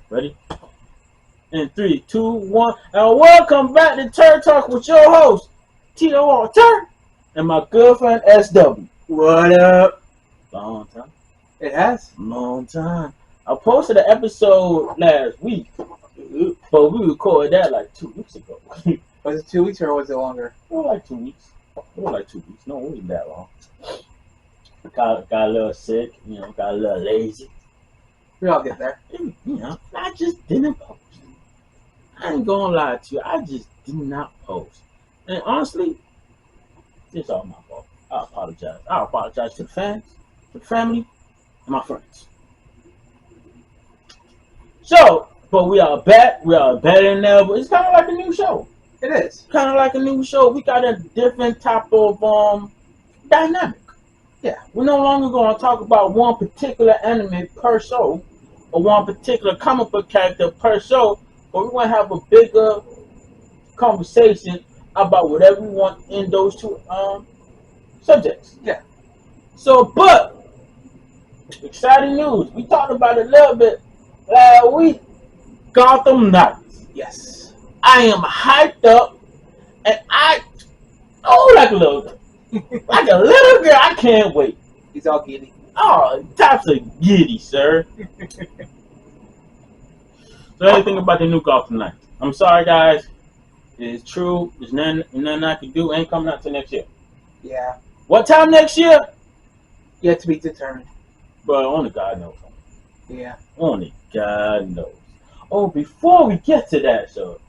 Ready? In 3, 2, 1, and welcome back to Turd Talk with your host, TORTAK, and my good friend SW. What up? Long time. It has? Long time. I posted an episode last week, but we recorded that like 2 weeks ago. Was it 2 weeks or was it longer? It was like 2 weeks. No, it wasn't that long. Got a little sick, got a little lazy. We all get there. I just didn't post. I ain't gonna lie to you, I just did not post. And honestly, it's all my fault. I apologize. I apologize to the fans, to the family, and my friends. So, but we are back. We are better than ever. It's kind of like a new show. It is. Kind of like a new show. We got a different type of dynamic. Yeah, we're no longer going to talk about one particular anime per show or one particular comic book character per show, but we're going to have a bigger conversation about whatever we want in those two subjects. Yeah. So, but exciting news. We talked about it a little bit last week. Gotham Knights. Yes. I am hyped up, and like a little girl. Like a little girl, I can't wait. He's all giddy. Oh, types of giddy, sir. So anything about the new Gotham Knights? I'm sorry, guys. It's true. There's nothing I can do. Ain't coming out till next year. Yeah. What time next year? Yet to be determined. But only God knows. Yeah. Only God knows. Oh, before we get to that, so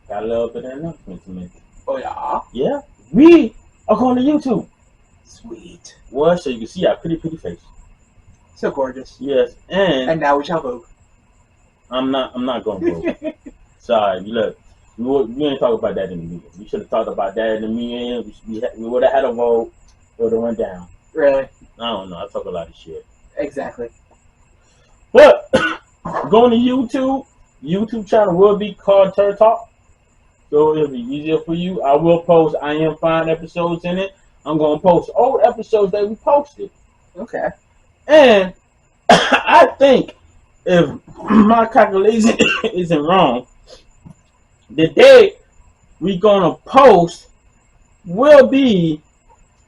got a little bit of announcement to make. Oh yeah. Yeah. We are going to YouTube. Sweet. Well, so you can see our pretty face. So gorgeous. Yes, and now we shall vote. I'm not going to vote. Sorry, look, we ain't talk about that in the meeting. We should have talked about that in the meeting. We would have had a vote. It would have went down. Really? I don't know. I talk a lot of shit. Exactly. But going to YouTube. YouTube channel will be called Turd Talk. So it'll be easier for you. I will post I Am Fine episodes in it. I'm going to post old episodes that we posted. Okay. And I think if my calculation isn't wrong, the day we're going to post will be,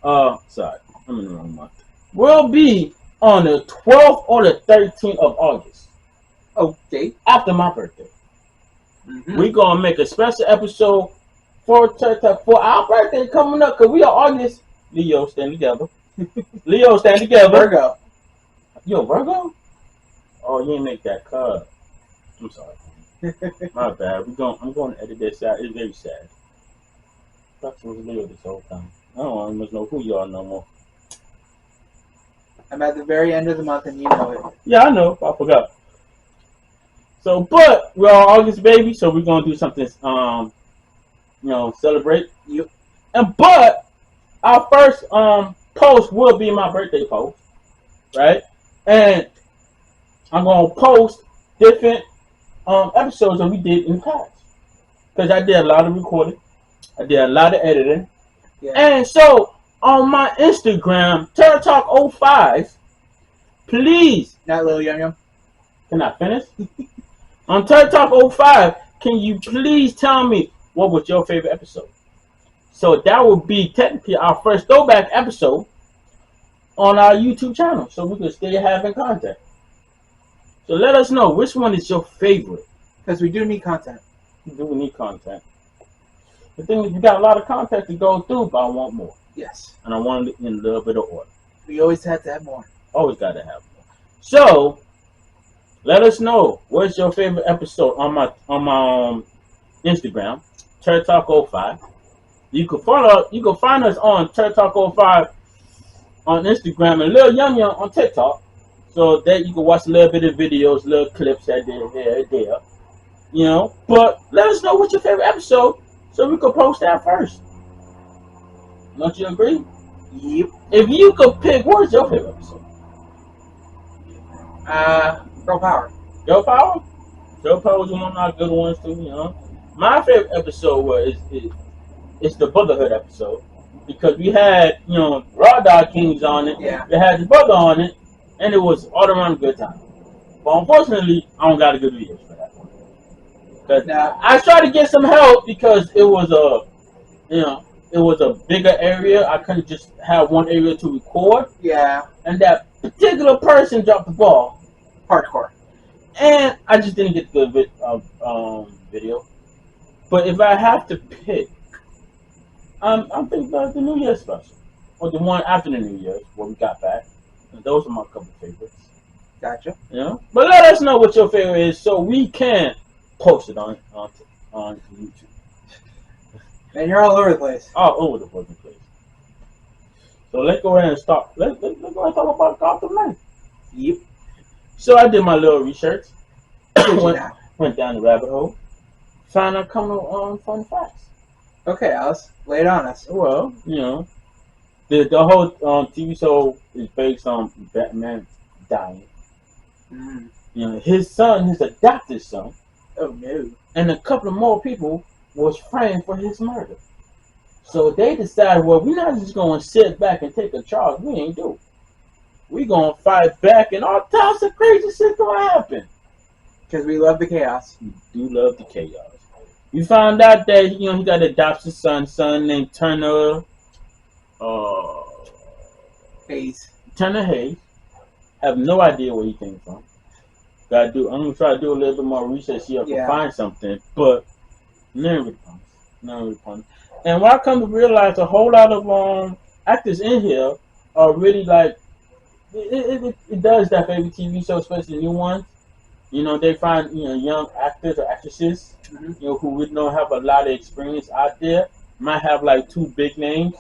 sorry, I'm in the wrong month. Will be on the 12th or the 13th of August. Okay. After my birthday. Mm-hmm. We're going to make a special episode for our birthday coming up because we are August. Leo, stand together. Leo, stand together. Virgo. Yo, Virgo? Oh, you ain't make that cut. I'm sorry. My bad. I'm going to edit this out. It's very sad. I thought you was Leo this whole time. I don't almost know who you are no more. I'm at the very end of the month and you know it. Yeah, I know. I forgot. So, but we're on August, baby. So we're gonna do something, celebrate you. But our first post will be my birthday post, right? And I'm gonna post different episodes that we did in the past because I did a lot of recording, I did a lot of editing, yeah. And so on my Instagram, TORTALK05, please. Not Lil Yum Yum. Can I finish? On TORTALK05, can you please tell me what was your favorite episode? So that would be technically our first throwback episode on our YouTube channel, so we can stay having content. So let us know which one is your favorite. Because we do need content. We do need content. The thing is, we got a lot of content to go through, but I want more. Yes. And I want it in a little bit of order. We always have to have more. Always got to have more. So let us know what's your favorite episode on my Instagram, TORTALK05. You can find us on TORTALK05 on Instagram and Lil Yum Yum on TikTok. So that you can watch a little bit of videos, little clips that there. But let us know what's your favorite episode so we can post that first. Don't you agree? Yep. If you could pick, what's your favorite episode? Girl Power. Girl Power? Girl Power was one of our good ones too, My favorite episode is the Brotherhood episode. Because we had, Raw Dog Kings on it. Yeah. We had his brother on it. And it was all around a good time. But unfortunately, I don't got a good videos for that one. Cause No. I tried to get some help because it was a bigger area. I couldn't just have one area to record, Yeah. and that particular person dropped the ball, Hardcore. and I just didn't get the good video. But if I have to pick, I'm thinking about the New Year special, or the one after the New Year's where we got back. And those are my couple favorites. Gotcha. You know, but let us know what your favorite is so we can post it on YouTube. And you're all over the place. All over the fucking place. So let's go ahead and start. Let's go ahead and talk about Gotham Knight. Yep. So I did my little research. Now. went down the rabbit hole. Found out a couple of fun facts. Okay, Alice, lay it on us. Well, you know, the whole TV show is based on Batman dying. Mm. You know, his son, his adopted son, Oh no. and a couple of more people was framed for his murder. So they decided, well, we're not just going to sit back and take a charge. We ain't do. We're going to fight back, and all types of crazy shit going to happen. Because we love the chaos. We do love the chaos. We found out that, you know, he got an adopted son named Turner Hayes. Hayes. Have no idea where he came from. I'm gonna try to do a little bit more research here to find something, but none really funny. And what I come to realize, a whole lot of actors in here are really like it does that for every TV show, especially new ones. You know, they find young actors or actresses, who really don't have a lot of experience out there. Might have like two big names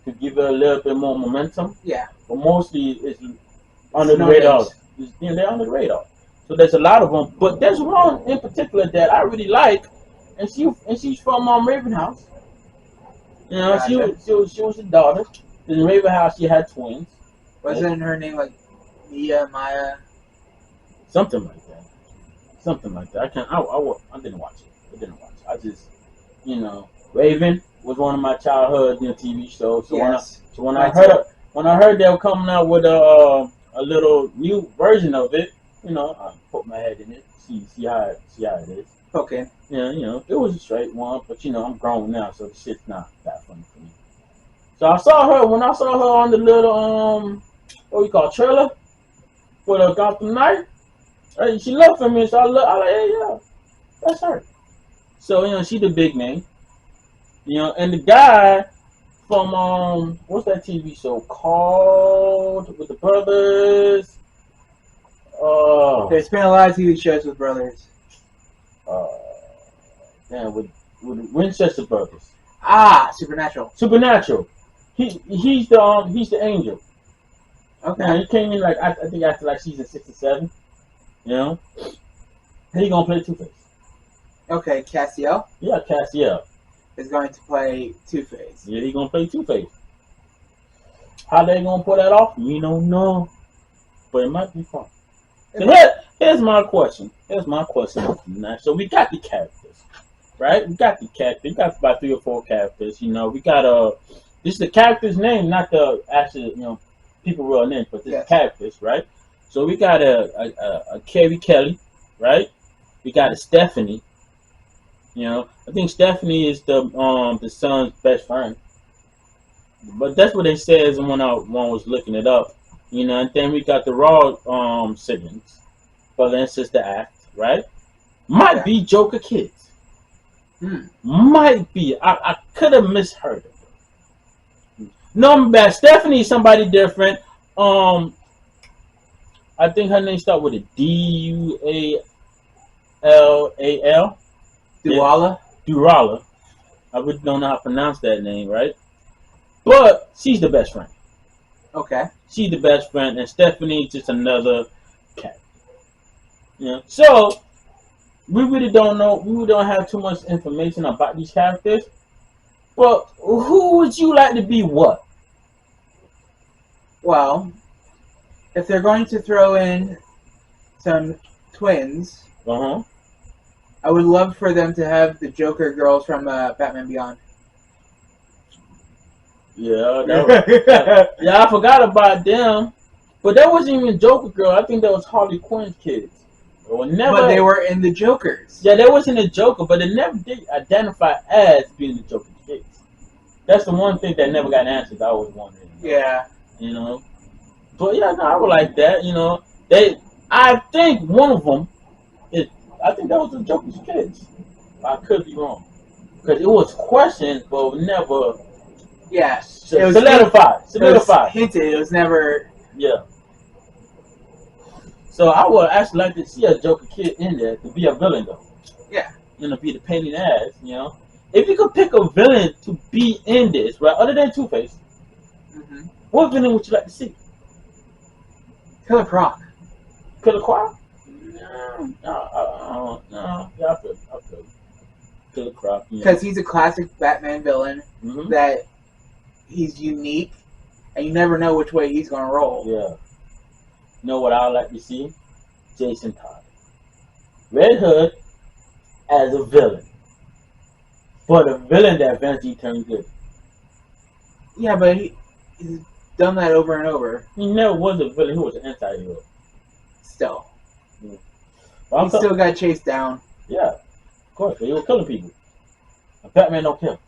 to give it a little bit more momentum. Yeah. But mostly it's under the radar. They're under the radar. So there's a lot of them, but there's one in particular that I really like, and she's from Raven House. You know, Gotcha. she was a daughter. In Raven House, she had twins. Wasn't her name like Maya? Something like that. I didn't watch it. I just, Raven was one of my childhood TV shows. So when I heard they were coming out with a little new version of it, I put my head in it, see how it is. Okay. Yeah, it was a straight one, but I'm grown now, so the shit's not that funny for me. So I saw her on the little what you call trailer for the Gotham Knight. She looked for me, so I like, hey, yeah, that's her. So she the big name. And the guy from what's that TV show called with the brothers? There's been a lot of TV shows with brothers. With Winchester brothers. Supernatural. He's the angel. Okay. He came in I think after like season 6 or 7. He gonna play Two-Face. Okay, Castiel. Yeah, Castiel is going to play Two-Face. Yeah, he gonna play Two-Face. How they gonna pull that off? We don't know, but it might be fun. So here's my question. So we got the characters, right? We got about 3 or 4 characters. We got this is the character's name, not the actual people real names, but this is characters, right? So we got a Carrie Kelly, right? We got a Stephanie. I think Stephanie is the son's best friend. But that's what they says when I was looking it up. And then we got the Raw siblings, brother and sister act, right? Might be Joker kids. Might be. I could have misheard it. No, I'm bad. Stephanie is somebody different. I think her name starts with a Duallal. Duala? Durala. I really don't know how to pronounce that name, right? But she's the best friend. Okay. She's the best friend, and Stephanie just another character. So we really don't know. We don't have too much information about these characters. But who would you like to be what? Well, if they're going to throw in some twins, I would love for them to have the Joker girls from Batman Beyond. Yeah, I forgot about them. But that wasn't even Joker girl. I think that was Harley Quinn's kids. But they were in the Jokers. Yeah, that wasn't a Joker, but it never did identify as being the Joker's kids. That's the one thing that never got answered. I was wondering. Yeah. You know. But yeah, no, I would like that. You know, I think one of them is. I think that was the Joker's kids. I could be wrong because it was questioned, but never. Yeah. Solidified. It was hinted. It was never. Yeah. So I would actually like to see a Joker kid in there to be a villain, though. Yeah. You know, be the pain in the ass, you know. If you could pick a villain to be in this, right, other than Two-Face, what villain would you like to see? Killer Croc. Killer Croc? No. Yeah, I feel Killer Croc. Because he's a classic Batman villain that he's unique, and you never know which way he's going to roll. Yeah. You know what I would like to see? Jason Todd. Red Hood as a villain. But a villain that eventually turned good. Yeah, but he's done that over and over. He never was a villain. He was an anti-hero. Still. Yeah. He still got chased down. Yeah. Of course. He was killing people. Batman don't kill.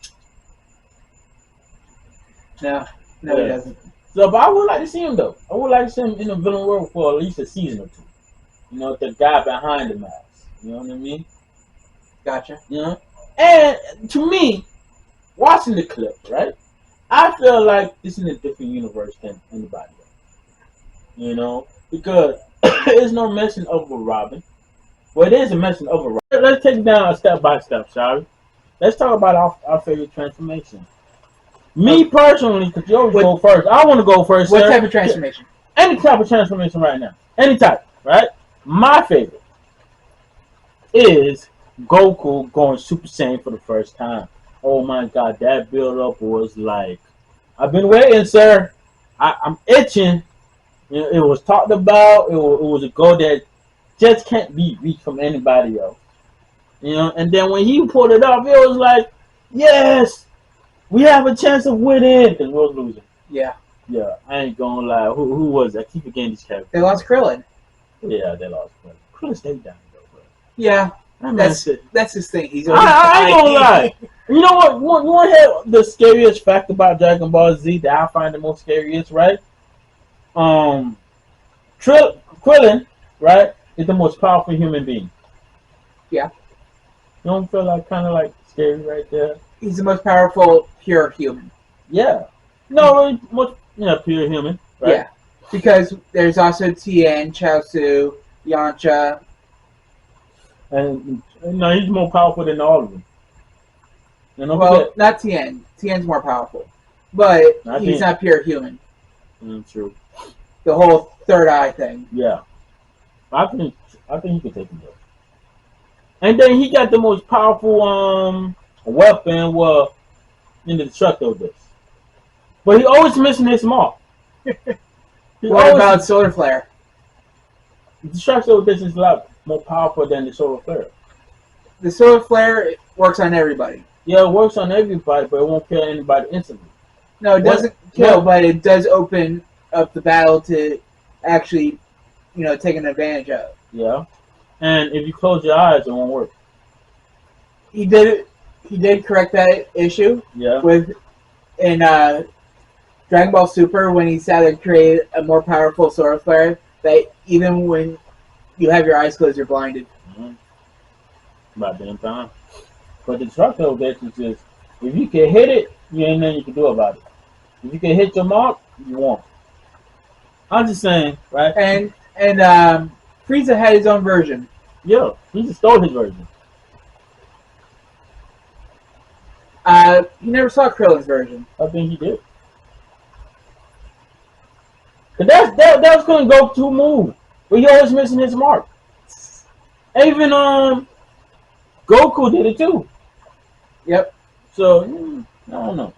No, he doesn't. So, but I would like to see him, though. I would like to see him in the villain world for at least a season or two. You know, the guy behind the mask. You know what I mean? Gotcha. You know? And to me, watching the clip, right? I feel like it's in a different universe than anybody else. You know? Because there's no mention of a Robin. Well, it is a mention of a Robin. Let's take it down step by step, shall we? Let's talk about our favorite transformation. Me personally, because you always go first. I want to go first. What type of transformation? Any type of transformation right now. Any type, right? My favorite is Goku going Super Saiyan for the first time. Oh my God, that build up was like, I've been waiting, sir. I'm itching. You know, it was talked about. It was a goal that just can't be reached from anybody else. You know, and then when he pulled it off, it was like, yes, we have a chance of winning. Because we was losing. Yeah. Yeah, I ain't gonna lie. Who was that? I keep forgetting these characters. They lost Krillin. Yeah, they lost Krillin. Krillin stayed down though, bro. Yeah. That's his thing. He's I ain't gonna lie. You know what? You want to hear the scariest fact about Dragon Ball Z that I find the most scariest, right? Krillin, right, is the most powerful human being. Yeah. You don't feel like kind of like scary right there? He's the most powerful pure human. Yeah. No, most pure human. Right? Yeah. Because there's also Tien, Chaozu, Yamcha. And he's more powerful than all of them. Well, not Tien. Tien's more powerful, but he's not pure human. True. The whole third eye thing. Yeah, I think he could take him though. And then he got the most powerful weapon. Well, in the Destructo Disc, but he always missing his mark. What about Solar Flare? The Destructo Disc is a lot more powerful than the Solar Flare. The Solar Flare works on everybody. Yeah, it works on everybody, but it won't kill anybody instantly. No, it doesn't kill, but it does open up the battle to actually, take an advantage of. Yeah, and if you close your eyes, it won't work. He did correct that issue. Yeah. In Dragon Ball Super, when he decided to create a more powerful Solar Flare, that even when you have your eyes closed, you're blinded. About damn time. But the Destructo Disc is just, if you can hit it, you ain't nothing you can do about it. If you can hit your mark, you won't. I'm just saying, right? And Frieza had his own version. Yeah, he just stole his version. You never saw Krillin's version. I think he did. Cause that was couldn't go to move, but he always missing his mark. Even Goku did it too. Yep. So I don't know.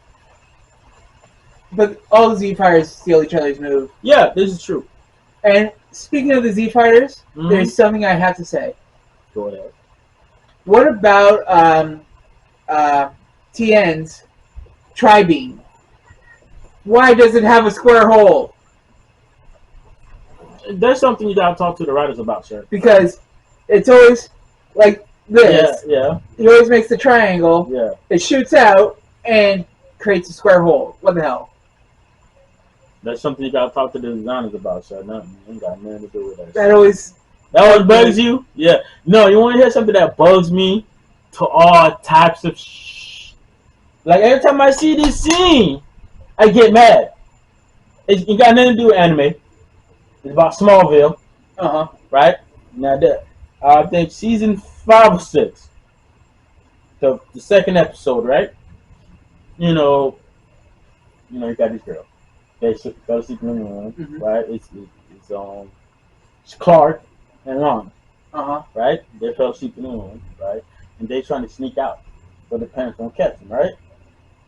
But all the Z Fighters steal each other's moves. Yeah, this is true. And speaking of the Z Fighters, there's something I have to say. Go ahead. What about Tien's Tri-Beam? Why does it have a square hole? That's something you gotta talk to the writers about, sir. Because it's always like this. Yeah. He always makes the triangle. Yeah. It shoots out and creates a square hole. What the hell? That's something you gotta talk to the designers about, sir. Nothing. Ain't got nothing to do with that. That always bugs you? Yeah. No, you want to hear something that bugs me to all types of Like, every time I see this scene, I get mad. It got nothing to do with anime. It's about Smallville. Right? Now, I think season 5 or 6. The second episode, right? You got this girl. They fell asleep in the room, right? It's Clark and Ron. Right? They fell asleep in the room, right? And they trying to sneak out, but the parents don't catch them, right?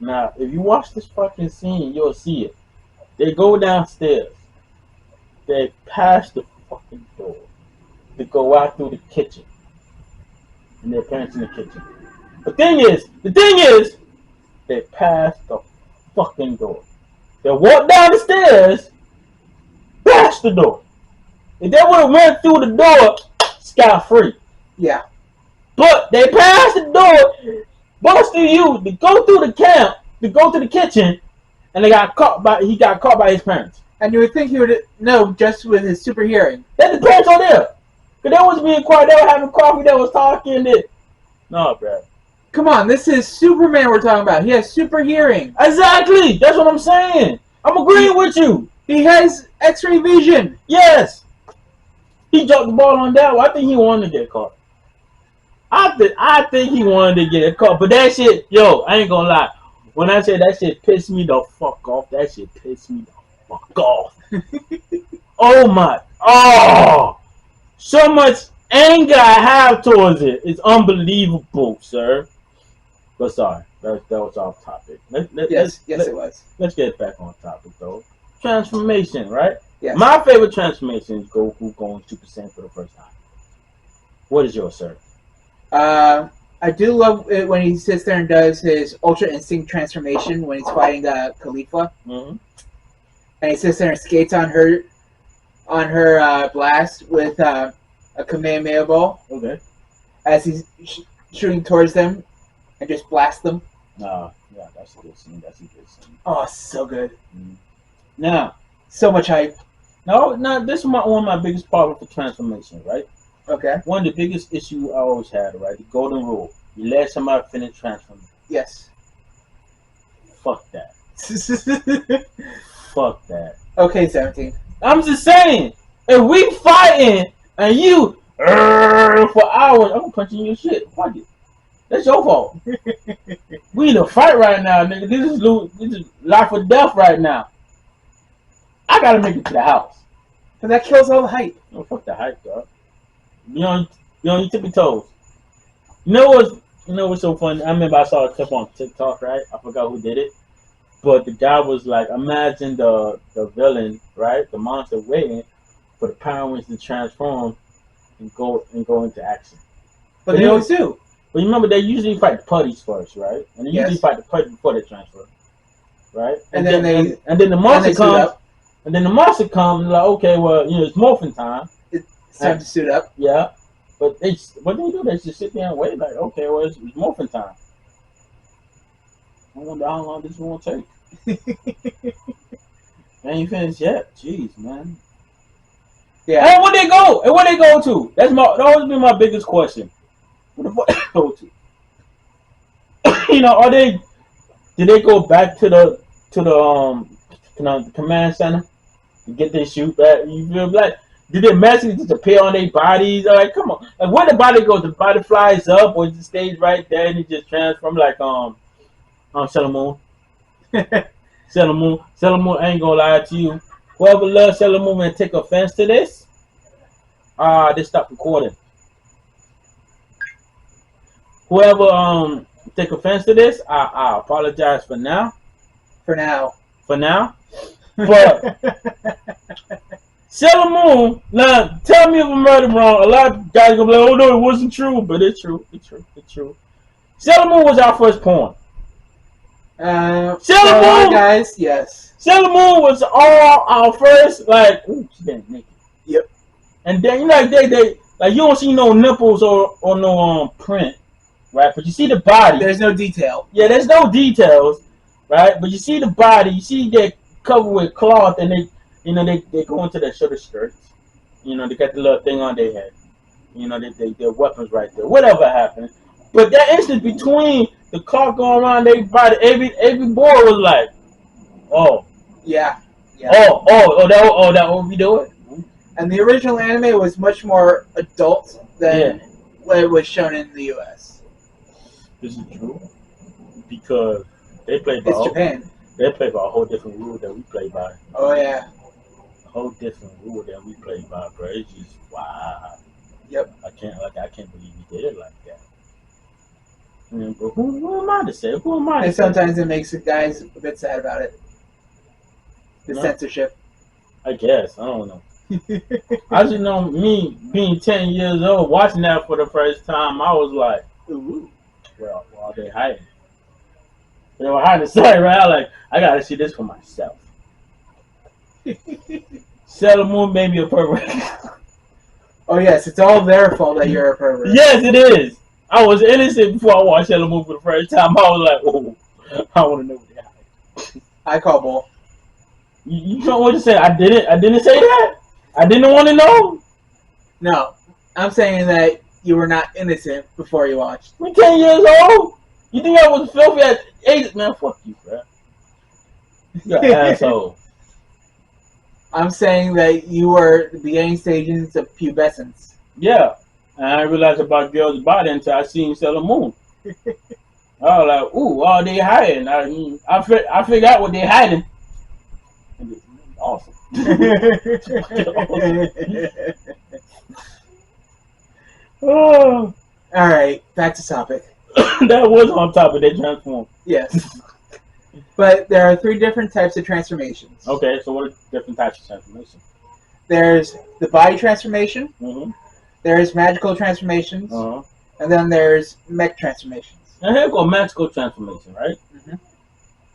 Now, if you watch this fucking scene, you'll see it. They go downstairs. They pass the fucking door. They go out through the kitchen. And their parents in the kitchen. The thing is, they pass the fucking door. They walk down the stairs, pass the door. If they would have went through the door, scot-free. Yeah. But they passed the door, busted you to go through the camp, to go to the kitchen, and he got caught by his parents. And you would think he would know just with his super hearing. That the parents are there. Because they was being quiet, they were having coffee, they was talking. No, bro. Come on, this is Superman we're talking about. He has super hearing. Exactly. That's what I'm saying. I'm agreeing with you. He has X-ray vision. Yes. He dropped the ball on that one. I think he wanted to get caught. I think he wanted to get caught. But that shit, yo, I ain't gonna lie. When I say that shit pissed me the fuck off, that shit pissed me the fuck off. So much anger I have towards it. It's unbelievable, sir. But sorry, that was off topic. Yes, it was. Let's get back on topic, though. Transformation, right? Yes. My favorite transformation is Goku going Super Saiyan for the first time. What is yours, sir? I do love it when he sits there and does his Ultra Instinct transformation when he's fighting Khalifa. And he sits there and skates on her blast with a Kamehameha ball. Okay. As he's shooting towards them and just blast them. Yeah, that's a good scene. Oh, so good. Now, so much hype. No, this is one of my biggest problems with transformation, right? Okay. One of the biggest issues I always had, right? The golden rule. You let somebody finish transforming. Yes. Fuck that. Fuck that. Okay, 17. I'm just saying, if we fighting and you for hours, I'm punching your shit. Fuck it. That's your fault. We in a fight right now, nigga. This is life or death right now. I gotta make it to the house. But that kills all the hype. Oh, fuck the hype, dog. You on your tippy toes. You know what's so funny? I remember I saw a clip on TikTok, right? I forgot who did it. But the guy was like, imagine the villain, right? The monster waiting for the Power Rangers to transform and go into action. But they always do. But you remember they usually fight the putties first, right? And they usually fight the putties before they transfer. Right? And then the monster comes. And then the monster comes like, okay, well, it's morphin' time. It's time to suit up. Yeah. But what they do, they just sit there and wait like, okay, well, it's morphin' time. I wonder how long this will take. Ain't finished yet. Jeez, man. Yeah. And where they go? And where they go to? That always been my biggest question. Where the fuck they go to? Did they go back to the command center to get their shoot back? You feel like did they magically just appear on their bodies? Like, come on. Like, where the body goes? The body flies up or it just stays right there and it just transforms like Sailor Moon. Sailor Moon ain't gonna lie to you. Whoever loves Sailor Moon and take offense to this, they stop recording. Whoever take offense to this, I apologize for now. For now. But Sailor Moon, now tell me if I'm right or wrong. A lot of guys gonna be like, oh no, it wasn't true, but it's true. Sailor Moon was our first porn. Sailor Moon, guys, yes. Sailor Moon was all our first, like, ooh, she's getting naked. Yep. And then they like you don't see no nipples or no print, right? But you see the body. There's no detail. Yeah, there's no details, right? But you see the body. You see they covered with cloth, and they go into their shorter skirts. They got the little thing on their head. Their weapons right there. Whatever happens, but that instant between the cloth going around their body, every boy was like, oh, Yeah. that what we do it. And the original anime was much more adult than what was shown in the U.S. This is true because they play by Japan. They play by a whole different rule that we play by. Oh yeah. A whole different rule that we play by, bro. It's just wow. Yep. I can't believe we did it like that. But who am I to say? Who am I? And sometimes it makes the guys a bit sad about it. The censorship. I guess. I don't know. I just know me being 10 years old, watching that for the first time, I was like, ooh, well, are they hiding? They were hiding something, right? I gotta see this for myself. Sailor Moon made me a pervert. Oh yes, it's all their fault that you're a pervert. Yes, it is. I was innocent before I watched Sailor Moon for the first time. I was like, oh, I want to know what they hide. I call bull. You know what you say? I didn't say that. I didn't want to know. No, I'm saying that you were not innocent before you watched. I'm 10 years old. You think I was filthy at 8? Man, fuck you, bro. You're an asshole. I'm saying that you were the beginning stages of pubescence. Yeah, and I didn't realize about girls' body until I seen Sailor Moon. I was like, ooh, all they hiding. I figured out what they hiding. Awesome. Oh. All right, back to topic. That was on top of that transform. Yes. But there are 3 different types of transformations. Okay, so what are different types of transformation? There's the body transformation. Mm-hmm. There's magical transformations. Uh-huh. And then there's mech transformations. Now here go magical transformation, right? Mm-hmm.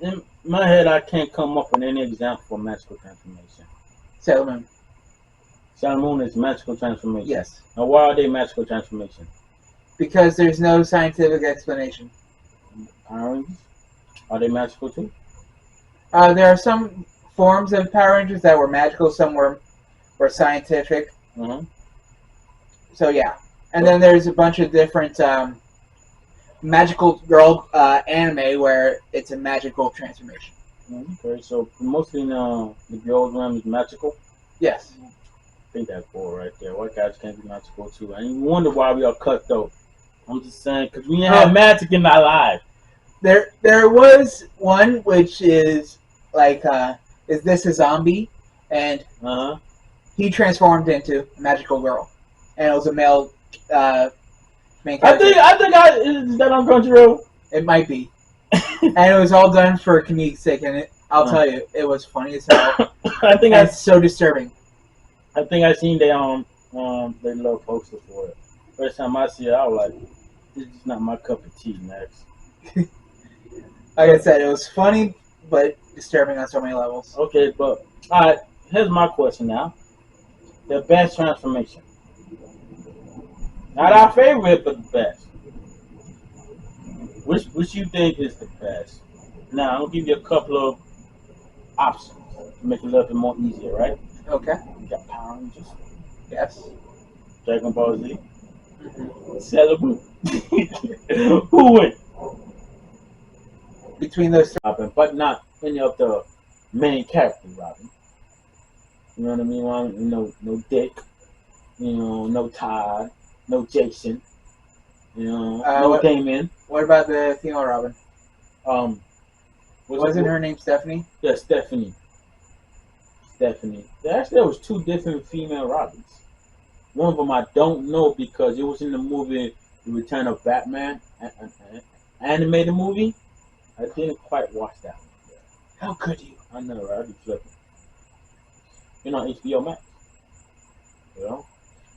In my head, I can't come up with any example for magical transformation. Sailor Moon. Sailor Moon is magical transformation. Yes. Now, why are they magical transformation? Because there's no scientific explanation. Power Rangers? Are they magical too? There are some forms of Power Rangers that were magical, some were scientific. Mm-hmm. So yeah. And then there's a bunch of different magical girl anime where it's a magical transformation. Okay, so mostly the girls' realm is magical? Yes. I think that's cool right there. White guys can't be magical too. And you wonder why we are cut though. I'm just saying, because we didn't have magic in our life. There was one which is like, is this a zombie? And he transformed into a magical girl. And it was a male main character. I think is that on Crunchyroll? It might be. And it was all done for comedic sake, and I'll tell you, it was funny as hell. It's so disturbing. I think I seen their little poster for it. First time I see it, I was like, this is not my cup of tea, Max. Like I said, it was funny, but disturbing on so many levels. Okay, but alright, here's my question now. The best transformation. Not our favorite, but the best. Which you think is the best? Now, I'm going to give you a couple of options to make it a little bit more easier, right? Okay. You got Power Rangers. Yes. Dragon Ball Z. Sailor Moon. Who wins? Between those 3. Robin, but not any of the main characters, Robin. You know what I mean? No Dick. No Todd. No Jason. No Damon. What about the female Robin? Wasn't her name Stephanie? Yeah, Stephanie. Actually, there was 2 different female Robins. One of them I don't know because it was in the movie The Return of Batman, an animated movie. I didn't quite watch that one. How could you? I know, right? I'd be flipping. HBO Max.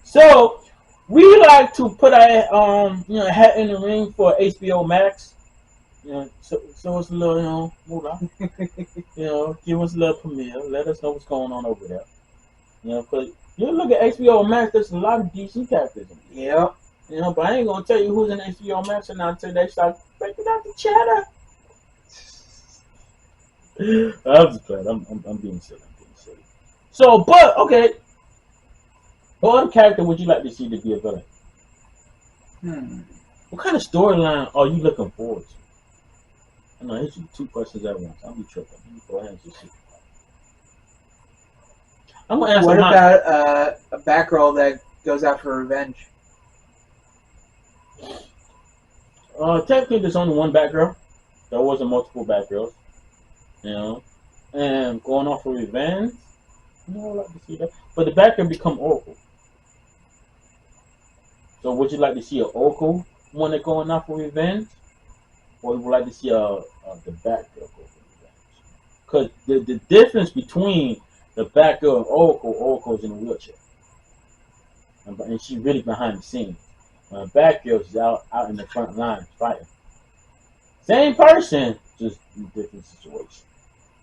So we like to put our hat in the ring for HBO Max. So it's a little move on. Give us a little premiere. Let us know what's going on over there. Because You look at HBO Max, there's a lot of DC characters in it. Yep. You know, but I ain't gonna tell you who's in HBO Max until they start breaking out the cheddar. I'm just playing. I'm being silly. So, but okay, what other character would you like to see to be a villain? What kind of storyline are you looking forward to? I know it's 2 questions at once. I'll be tripping. Let me go ahead and just see. I'm gonna answer What mine. about a Batgirl that goes out for revenge? Technically, there's only one Batgirl. There wasn't multiple Batgirls. You know, and going off for revenge. You know, I'd like to see that. But the Batgirl become Oracle. So would you like to see an Oracle one that going off for revenge, or would you like to see the Batgirl go for revenge? Because the difference between the Batgirl and Oracle's in a wheelchair, and she's really behind the scenes. Batgirl is out in the front line fighting. Same person, just in different situations.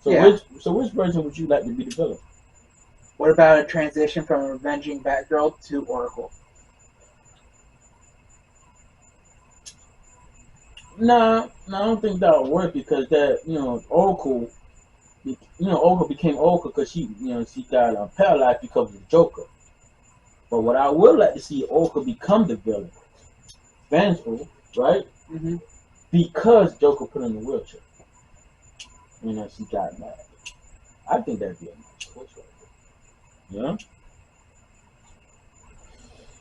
So Yeah. which version would you like to be the villain? What about a transition from revenging Batgirl to Oracle? Nah, I don't think that would work because Oracle became Oracle because she got paralyzed because of the Joker. But what I would like to see Oracle become the villain, vengeful, right? Mm-hmm. Because Joker put her in the wheelchair. She got mad. I think that'd be a nice choice right there. Yeah.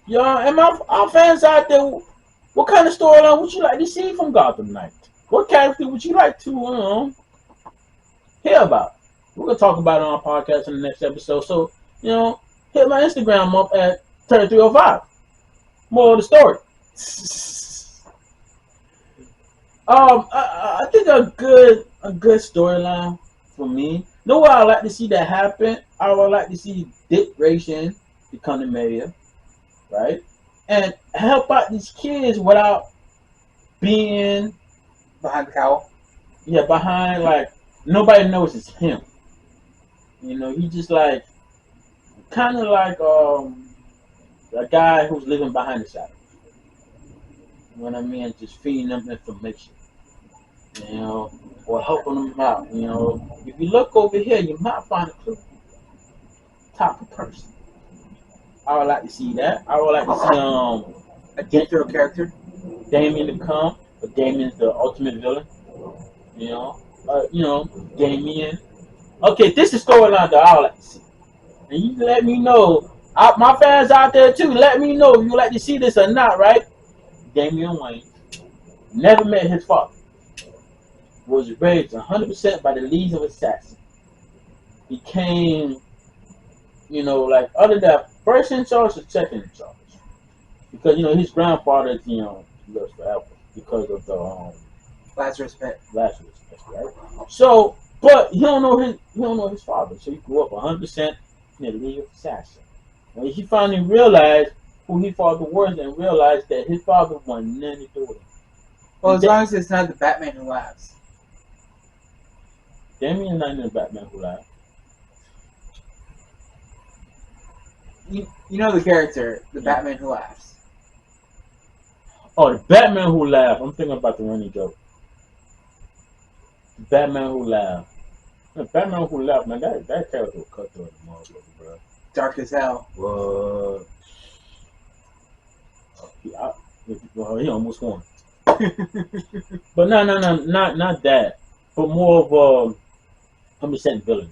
Yeah, and our fans out there, what kind of storyline would you like to see from Gotham Knight? What character would you like to hear about? We're gonna talk about it on our podcast in the next episode. So, hit my Instagram up at 3305. More of the story. I think a good storyline for me. You know what I like to see that happen? I would like to see Dick Grayson become the mayor, right? And help out these kids without being Behind the cowl. Yeah, behind nobody knows it's him. He just kind of like a guy who's living behind the shadows. You know what I mean? Just feeding them information. Or helping them out. If you look over here, you might find a clue. Type of person. I would like to see that. I would like to see A deep throat character. Damien to come, but Damien's the ultimate villain. Damien. Okay, this is storyline that I would like to see. And you let me know. My fans out there too, let me know if you like to see this or not, right? Damian Wayne never met his father. Was raised 100% by the League of Assassins. Became, other than first in charge or second in charge. Because, his grandfather, lives forever because of the Lazarus Pit. right? So, but he don't know his father. So he grew up 100% in the League of Assassins. When he finally realized who his father was and realized that his father wanted nothing to do with him. Well, as long as it's not the Batman who laughs. Damian not in the Batman who laughs. You know the character, the Batman who laughs. Oh, the Batman who laughed. I'm thinking about the running joke. The Batman who laughed. The Batman who laughed, man, that character was cut through the motherfucker, bro. Dark as hell. What? He almost won. But no, not that. But more of 100% villain.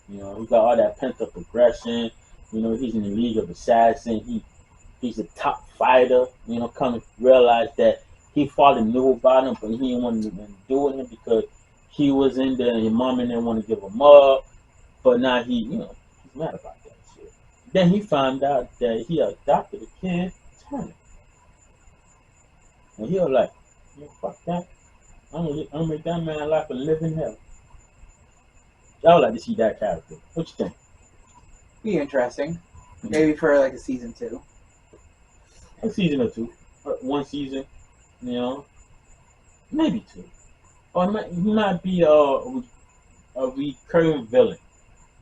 He got all that pent up aggression. He's in the League of Assassins. He's a top fighter. Kind of realized that he father knew about him, but he didn't want to do with him because he was in there and his mom didn't want to give him up. But now he's mad about that shit. Then he found out that he adopted a kid, Turner. And he was like, fuck that. I'm gonna make that man life a living hell. I would like to see that character. What you think? Be interesting. Maybe for a season 2. A season or 2. 1 season, maybe 2. Or he might be a recurring villain.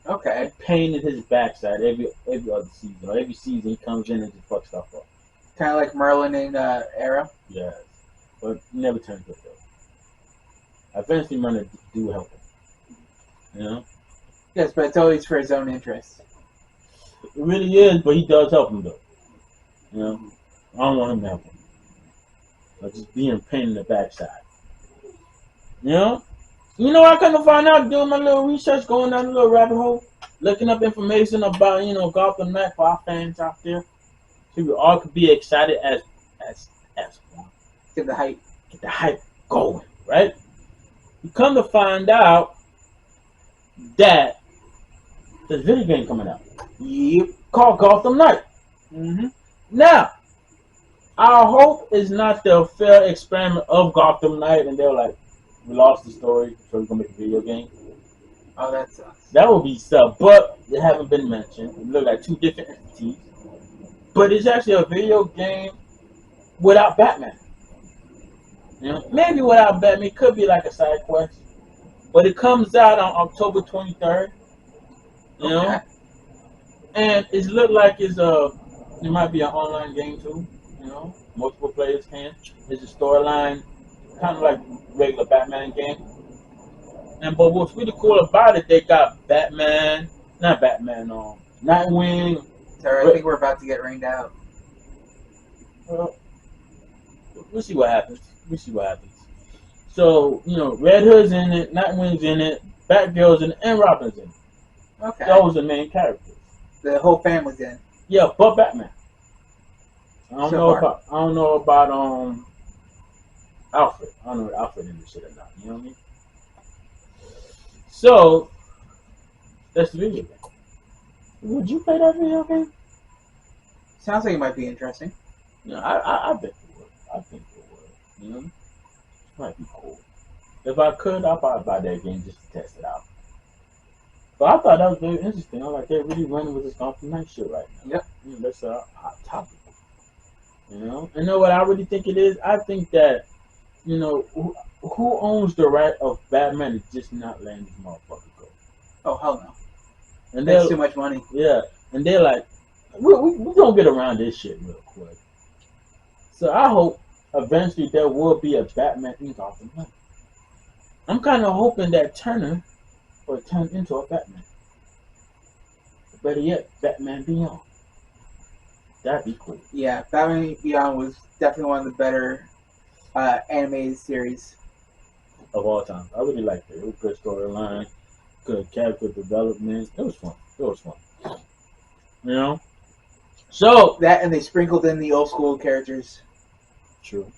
Okay. Pain in his backside every other season. Or every season he comes in and just fucks stuff up. Kind of like Merlin in Arrow. Yes. But he never turns good though. Eventually Merlin do help him. You know? Yes, but it's always for his own interest. It really is, but he does help him though. You know? I don't want him to help him. Or just being a pain in the backside. You know? You know, I kind of find out doing my little research, going down a little rabbit hole, looking up information about, Gotham Knight for our fans out there. So we all could be excited as one. Get the hype. Get the hype going, right? You come to find out that there's a video game coming out. Yep. Called Gotham Knight. Mm-hmm. Now, our hope is not the fair experiment of Gotham Knight and they're like, we lost the story, so we're gonna make a video game. Oh, that sucks. That would be stuff, but they haven't been mentioned. It look like two different entities. But it's actually a video game without Batman. You know, maybe without Batman, it could be like a side quest. But it comes out on October 23rd. You know? And it look like it might be an online game too. You know? Multiple players can. It's a storyline, kind of like regular Batman game. But what's really cool about it, they got Nightwing. Sorry, I think we're about to get rained out. We'll see what happens. So, Red Hood's in it, Nightwing's in it, Batgirl's in it, and Robin's in it. Okay. Those are the main characters. The whole family's in. Yeah, but Batman. I don't know about Alfred. I don't know if Alfred in this shit or not. You know what I mean? So that's the video game. Would you play that video game? Sounds like it might be interesting. I bet it would. I think it would. You know? It might be cool. If I could, I'd probably buy that game just to test it out. But I thought that was very interesting. I'm like, they're really running with this Gotham Knight shit right now. Yep. That's a hot topic. You know? And know what I really think it is? I think that, who owns the right of Batman to just not letting this motherfucker go? Oh, hell no. And that's too much money. Yeah. And they're like, we're going to get around this shit real quick. So I hope eventually there will be a Batman in Gotham Knight. I'm kind of hoping that Turner will turn into a Batman. Better yet, Batman Beyond. That'd be cool. Yeah, Batman Beyond was definitely one of the better animated series of all time. I really liked it. It was a good storyline, good character development. It was fun. You know? So that, and they sprinkled in the old school characters. True.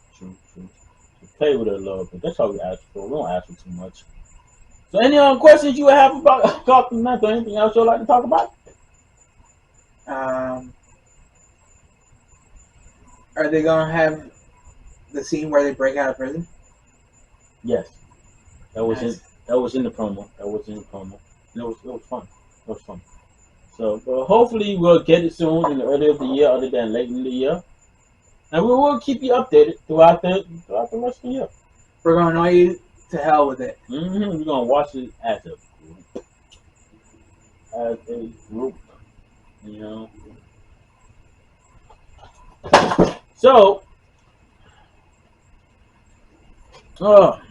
Play with it a little bit. That's all we ask for. We don't ask for too much. So any other questions you have about Gotham Knight or anything else you'd like to talk about? Are they gonna have the scene where they break out of prison? Yes. That was nice. That was in the promo. It was fun. So hopefully we'll get it soon in the early of the year, other than late in the year. And we will keep you updated throughout the rest of the year. We're gonna annoy you to hell with it. We're gonna watch it as a group. You know. So, what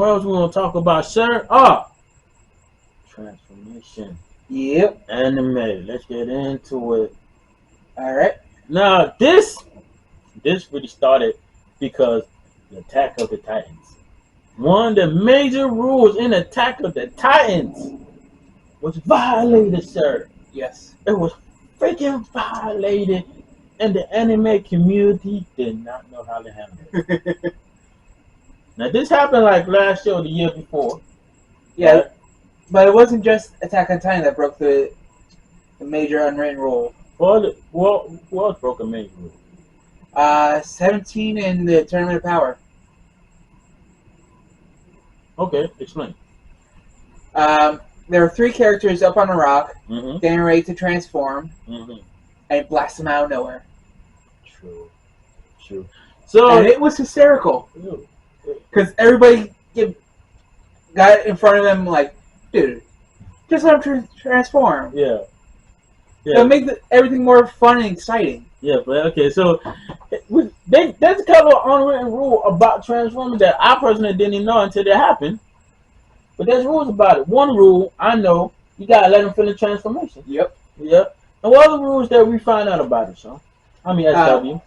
else we gonna talk about, sir? Transformation. Yep. Anime. Let's get into it. All right. Now this really started because the Attack of the Titans. One of the major rules in Attack of the Titans was violated, sir. Yes. It was freaking violated, and the anime community did not know how to handle it. Now this happened like last year or the year before. Yeah, but it wasn't just Attack on Titan that broke the major unwritten rule. What broke a major rule? 17 in the Tournament of Power. Okay, explain. There were 3 characters up on a rock, getting ready to transform, and blast them out of nowhere. True. So and it was hysterical because everybody got in front of them like, dude, Just let him transform. Yeah. It'll make everything more fun and exciting. Yeah, but okay, so that's kind of an unwritten rule about transforming that I personally didn't even know until it happened. But there's rules about it. One rule I know, you gotta let them feel the transformation. Yep. Yep. And what other rules that we find out about it, Sean? I mean, SW.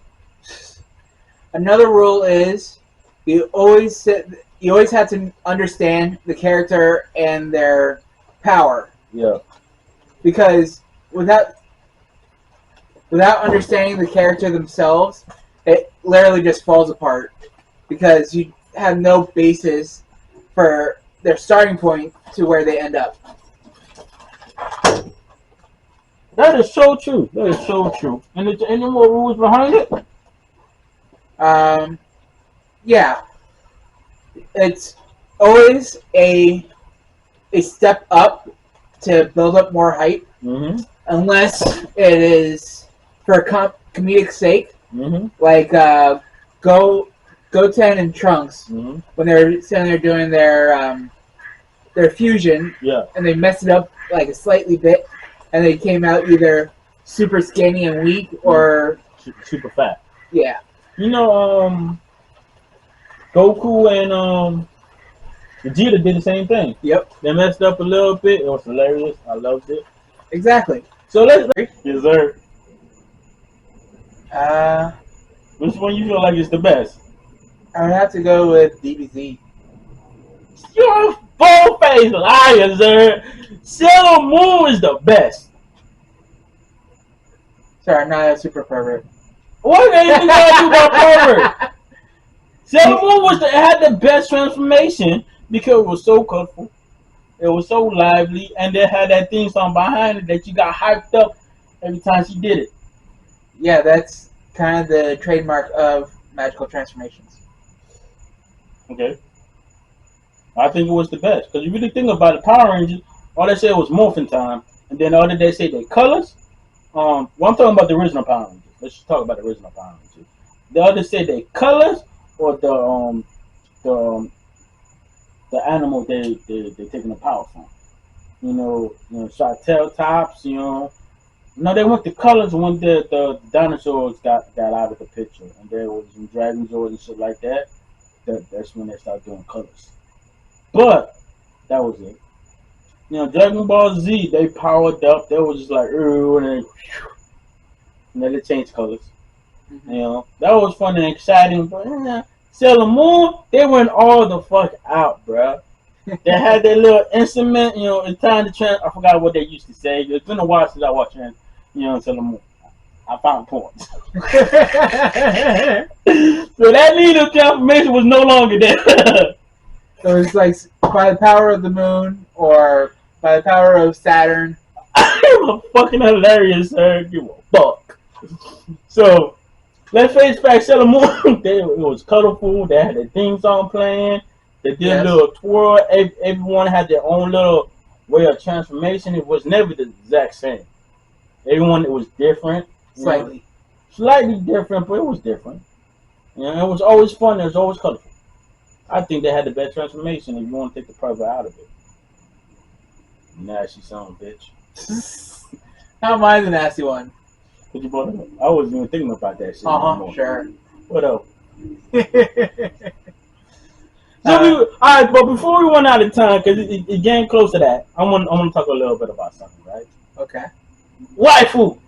Another rule is you always have to understand the character and their power. Yeah. Because without understanding the character themselves, it literally just falls apart. Because you have no basis for their starting point to where they end up. That is so true. That is so true. And is there any more rules behind it? Yeah. It's always a step up to build up more hype. Mm-hmm. Unless it is for comedic sake. Mm-hmm. Like Goten and Trunks, mm-hmm. when they're sitting there doing their fusion, yeah, and they messed it up like a slightly bit, and they came out either super skinny and weak or super fat. Yeah. You know, Goku and Vegeta did the same thing. Yep. They messed up a little bit. It was hilarious. I loved it. Exactly. So let's. Yes, sir. Which one you feel like is the best? I would have to go with DBZ. You're a full-faced liar, sir. Sailor Moon is the best. Sorry, I'm not a super pervert. What anything got to do about pervert? Sailor Moon had the best transformation because it was so colorful, it was so lively, and they had that theme song behind it that you got hyped up every time she did it. Yeah, that's kind of the trademark of magical transformations. Okay. I think it was the best. Because you really think about it, Power Rangers, all they said was morphin' time. And then all they say their colors. Well, I'm talking about the original Power Rangers. Let's just talk about the original Power Rangers. The others say their colors or the animal they're taking the power from. You know, Triceratops, No, they went the colors when the dinosaurs got out of the picture. And there was some Dragon Zords and shit like that. That's when they started doing colors. But that was it. Dragon Ball Z, they powered up. They was just like, and then they changed colors. Mm-hmm. That was fun and exciting. But Sailor Moon, they went all the fuck out, bruh. They had their little instrument. It's time to I forgot what they used to say. It's been a while since I watched Sailor Moon. I found points. So that needle transformation was no longer there. So it's like by the power of the moon or by the power of Saturn. You were fucking hilarious, sir. You were fuck. So let's face back, Sailor Moon. It was colorful. They had their theme song playing. They did a little twirl. Everyone had their own little way of transformation. It was never the exact same. Everyone, it was different. Slightly different, but it was different. It was always fun. It was always colorful. I think they had the best transformation if you want to take the pervert out of it. Nasty son of a bitch. Not mine, the nasty one. I wasn't even thinking about that shit. Sure. What else? All right, but before we run out of time, because it's getting close to that, I want to talk a little bit about something, right? Okay. Waifu.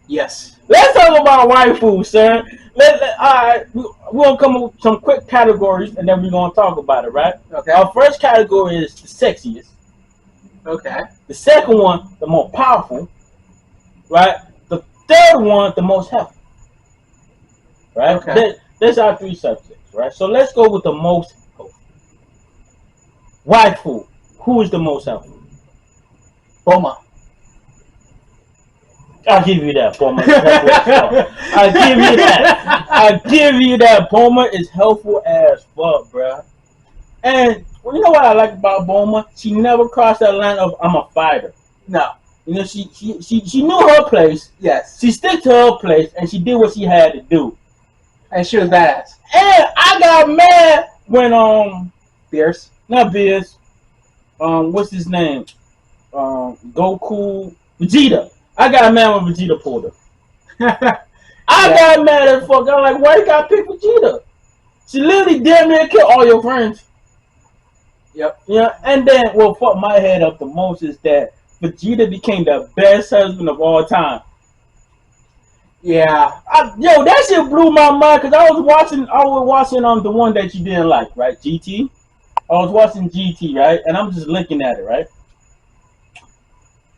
Yes. Let's talk about waifu, sir. All right, we're going to come up with some quick categories, and then we're going to talk about it, right? Okay. Our first category is the sexiest. Okay. The second one, the more powerful, right? The third one, the most helpful, right? Okay. That's our three subjects, right? So let's go with the most helpful. Waifu, who is the most helpful? Bulma. I'll give you that, Bulma. I'll give you that. Bulma is helpful as fuck, bruh. And you know what I like about Bulma? She never crossed that line of I'm a fighter. No. She knew her place. Yes. She stick to her place, and she did what she had to do. And she was badass. And I got mad when Beerus? Not Beerus. What's his name? Goku, Vegeta. I got mad when Vegeta pulled her. I Yeah. got mad as fuck. I'm like, why you gotta pick Vegeta? She literally damn near killed all your friends. Yep. Yeah, and then what fucked my head up the most is that Vegeta became the best husband of all time. Yeah. Yo, that shit blew my mind because I was watching the one that you didn't like, right? GT. I was watching GT, right? And I'm just looking at it, right?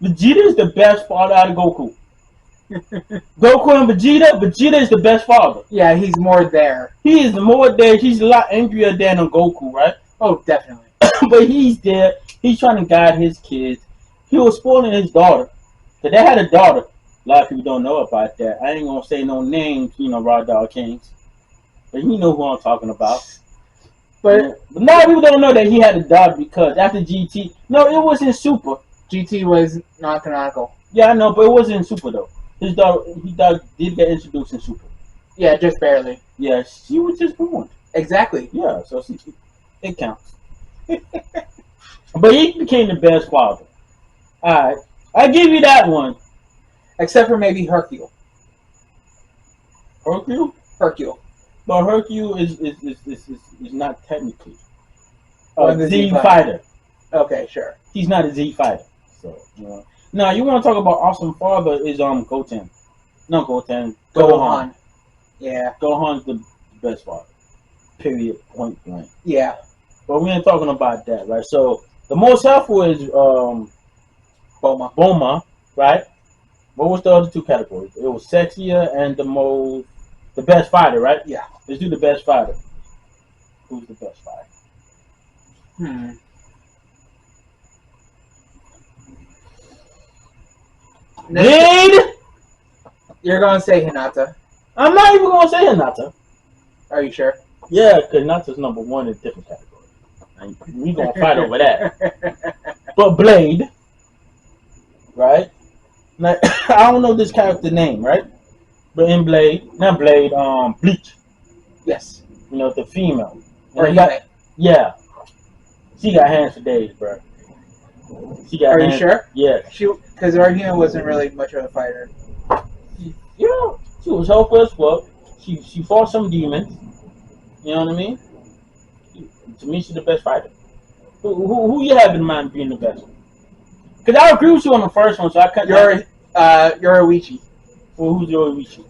Vegeta is the best father out of Goku. Goku and Vegeta is the best father. Yeah, he's more there. He is more there. He's a lot angrier than a Goku, right? Oh, definitely. But he's there. He's trying to guide his kids. He was spoiling his daughter. Cause they had a daughter. A lot of people don't know about that. I ain't gonna say no names, Raw Dog Kings. But you know who I'm talking about. But a lot of people don't know that he had a daughter because after GT, no, it was in Super. GT was not canonical. Yeah, I know, but it wasn't in Super though. His daughter did get introduced in Super. Yeah, just barely. Yeah, she was just born. Exactly. Yeah, so it counts. But he became the best father. Alright. I give you that one. Except for maybe Hercule. Hercule? Hercule. But Hercule is not technically a Z fighter. Okay, sure. He's not a Z fighter. So now you want to talk about awesome father is Goten. No Goten. Gohan. Yeah. Gohan's the best father. Period. Point blank. Yeah. But we ain't talking about that, right? So the most helpful is Bulma, right? What was the other two categories? It was sexier and the best fighter, right? Yeah. Let's do the best fighter. Who's the best fighter? Blade? You're gonna say Hinata. I'm not even gonna say Hinata. Are you sure? Yeah, because Hinata's number one in a different category. And we gonna fight over that. But Blade, right? Now, I don't know this character name, right? But in Bleach. Yes. The female. Or yeah. She got hands for days, bro. She got. Are you sure? Yeah. Because Arhina wasn't really much of a fighter. Yeah, she was helpful as fuck. She fought some demons. You know what I mean? To me, she's the best fighter. Who you have in mind being the best? Because I agree with you on the first one, so I cut. Yoruichi. Well, who's Yoruichi?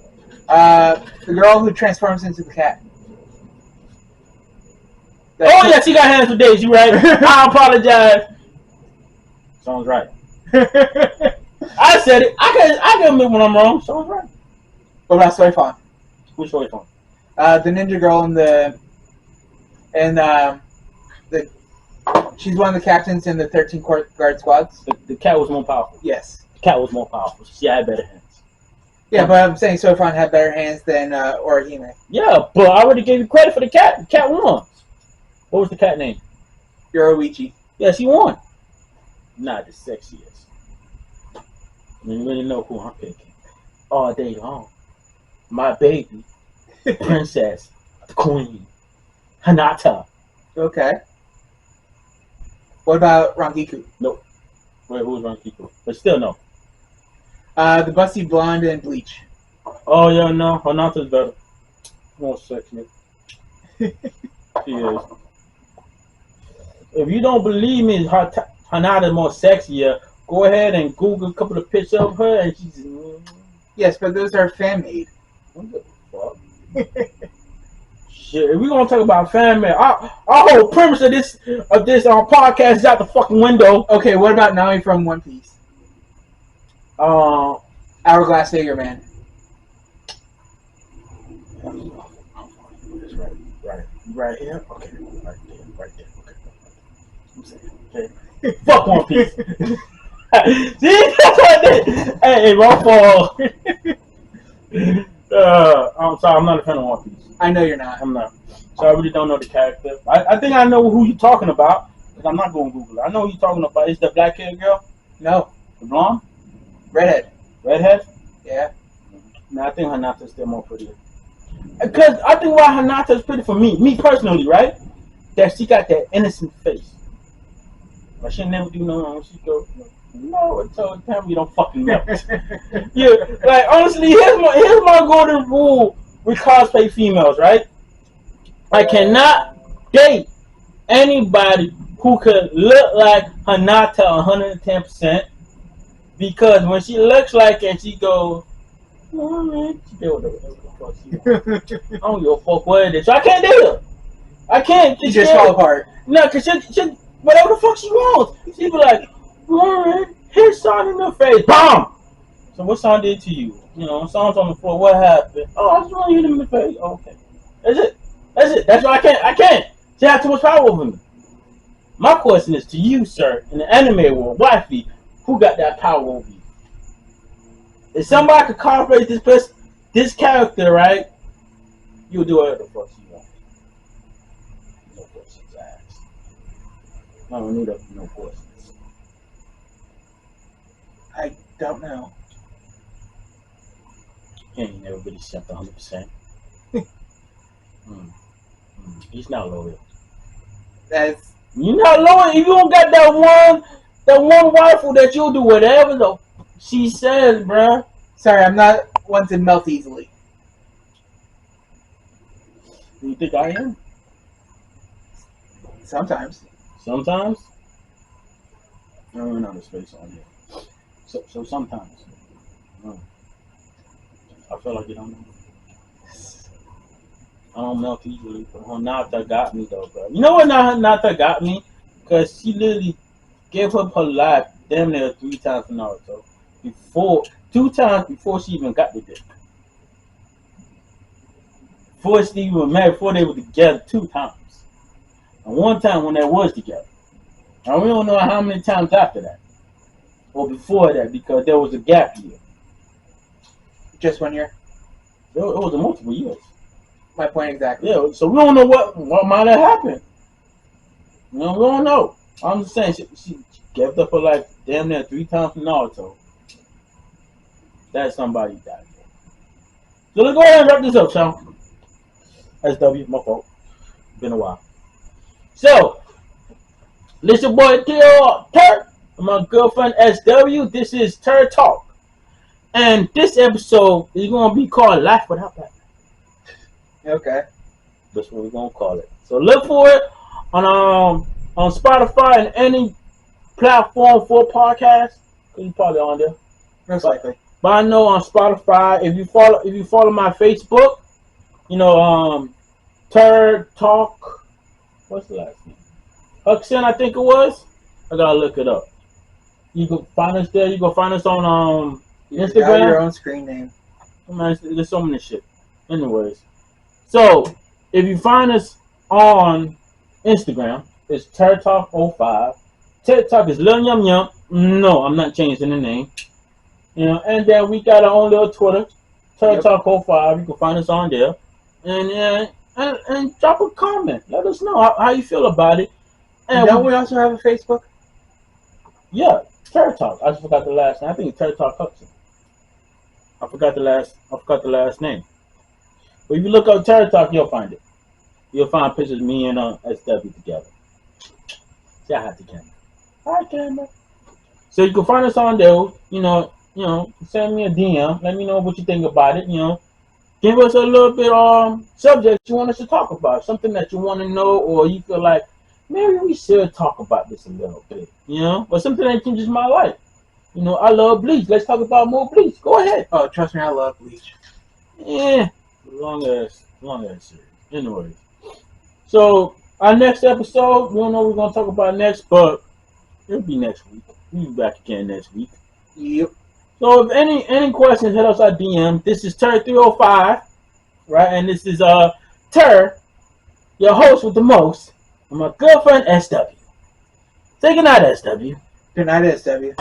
The girl who transforms into the cat. Yeah, she got hands for days. You right? I apologize. Sounds right. I said it. I can admit when I'm wrong. Sounds right. What about Soifon? Which Soifon? The ninja girl she's one of the captains in the 13 guard squads. The cat was more powerful. Yes. The cat was more powerful. She had better hands. Yeah, but I'm saying Soifon had better hands than Orihime. Yeah, but I already gave you credit for the cat. The cat won. What was the cat name? Yoruichi. Yeah, she won. Not the sexiest. You really know who I'm picking. All day long. My baby. Princess. The queen. Hinata. Okay. What about Rangiku? Nope. Wait, who's Rangiku? But still no. The busty blonde in Bleach. Oh, yeah, no. Hinata's better. More sexy. She is. If you don't believe me, Hinata more sexier, go ahead and Google a couple of pictures of her and she's... Yes, but those are fan-made. What the fuck? Shit, if we're gonna talk about fan-made, our whole premise of this podcast is out the fucking window. Okay, what about Nami from One Piece? Hourglass Figure Man. Right here? Okay, right there. Okay. Fuck One Piece. See, that's what I did. Hey, my fault. I'm sorry, I'm not a fan of One Piece. I know you're not. I'm not. So I really don't know the character. I think I know who you're talking about, because I'm not going to Google it. I know who you're talking about. Is the black haired girl? No. The blonde? Redhead. Redhead? Yeah. No, I think Hinata's still more pretty. Because I think why Hinata's pretty for me personally, right? That she got that innocent face. Like she never do no wrong. She go, No, tell me you don't fucking know. Yeah, like honestly, here's my golden rule with cosplay females, right? I cannot date anybody who could look like Hanata 110%, because when she looks like it, she goes, oh, man, she did whatever the fuck she wants. I don't give a fuck what it is. So I can't date her. I can't. You just fall apart. No, because she whatever the fuck she wants. She be like, all right, here's Sean in the face. BOM! So what Sean did to you? You know, Sean's on the floor. What happened? Oh, I just want to hit him in the face. Oh, okay. That's it. That's why I can't. She has too much power over me. My question is to you, sir, in the anime world, wifey, who got that power over you? If somebody could cosplay this character, right, you'll do whatever the fuck you want. No questions asked. I don't need no questions. I don't know. He ain't never really accept 100%. He's not loyal. You're not loyal if you don't got that one rifle that you'll do whatever she says, bruh. Sorry, I'm not one to melt easily. You think I am? Sometimes. Sometimes? I don't run out of space on here. So sometimes. I feel like you don't know. I don't melt easily, but Hinata got me though, bro. You know what Hinata got me? Because she literally gave up her life damn near 3 times for Naruto. 2 times before she even got the dick. Before she even married, before they were together 2 times. And 1 time when they was together. And we don't know how many times after that. Or before that, because there was a gap year. Just 1 year? It was multiple years. My point exactly. Yeah, so we don't know what might have happened. You know, we don't know. I'm just saying, she gave up her life damn near 3 times for Naruto. That's somebody died for. So let's go ahead and wrap this up, Sean. SW, my fault. Been a while. So, this your boy TORTALK and my girlfriend SW. This is TORTALK. And this episode is going to be called Life Without That. Okay. That's what we're going to call it. So look for it on Spotify and any platform for podcasts. Because you're probably on there. Most likely. But I know on Spotify, if you follow my Facebook, you know, TORTALK, what's the last name? Huxon, I think it was. I gotta look it up. You can find us there. You can find us on Instagram. You have your own screen name. Man, there's so many shit. Anyways, so if you find us on Instagram, it's TORTALK05. TikTok is Lil Yum Yum. No, I'm not changing the name. You know, and then we got our own little Twitter, TORTALK05. You can find us on there, and drop a comment. Let us know how you feel about it. And don't we also have a Facebook? Yeah, TORTALK. I just forgot the last name. I think it's TORTALK Hudson. I forgot the last name. But if you look up TORTALK, you'll find it. You'll find pictures of me and SW together. See, I had the camera. Hi, camera. So you can find us on there. You know, send me a DM. Let me know what you think about it. You know, give us a little bit subject you want us to talk about. Something that you want to know, or you feel like maybe we should talk about this a little bit. You know, or something that changes my life. You know, I love Bleach. Let's talk about more Bleach. Go ahead. Oh, trust me, I love Bleach. Yeah, long ass series. Anyways, so our next episode, we don't know what we're gonna talk about next, but it'll be next week. We'll be back again next week. Yep. So if any questions, hit us our DM. This is Tur305, right? And this is Tur, your host with the most, and my girlfriend SW. Say goodnight, SW. Good night, SW.